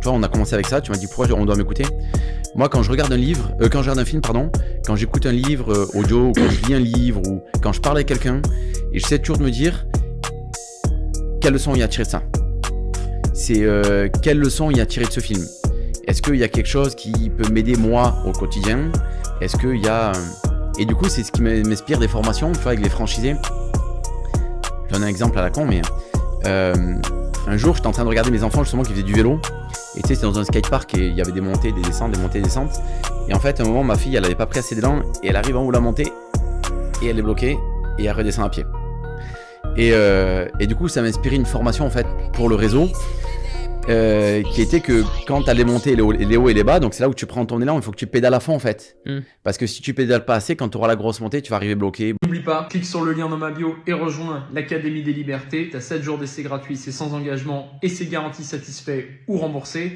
Tu vois, on a commencé avec ça, tu m'as dit pourquoi on doit m'écouter. Moi, quand je regarde un livre, quand je regarde un film, pardon, quand j'écoute un livre audio, ou quand je lis un livre, ou quand je parle avec quelqu'un, et j'essaie toujours de me dire quelle leçon il y a tiré de ça. C'est quelle leçon il y a tiré de ce film. Est-ce qu'il y a quelque chose qui peut m'aider moi au quotidien? Est-ce qu'il y a... Et du coup, c'est ce qui m'inspire des formations, tu vois, avec les franchisés. Je donne un exemple à la con, mais un jour, j'étais en train de regarder mes enfants justement qui faisaient du vélo. Et tu sais, c'était dans un skatepark et il y avait des montées, des descentes, des montées, des descentes. Et en fait, à un moment, ma fille, elle avait pas pris assez d'élan et elle arrive en haut de la montée et elle est bloquée et elle redescend à pied. Et du coup, ça m'a inspiré une formation en fait pour le réseau qui était que quand tu as les montées, les hauts et les bas, donc c'est là où tu prends ton élan, il faut que tu pédales à fond en fait. Parce que si tu pédales pas assez, quand tu auras la grosse montée, tu vas arriver bloqué. N'oublie pas, clique sur le lien dans ma bio et rejoins l'Académie des Libertés. Tu as 7 jours d'essai gratuit, c'est sans engagement et c'est garanti satisfait ou remboursé.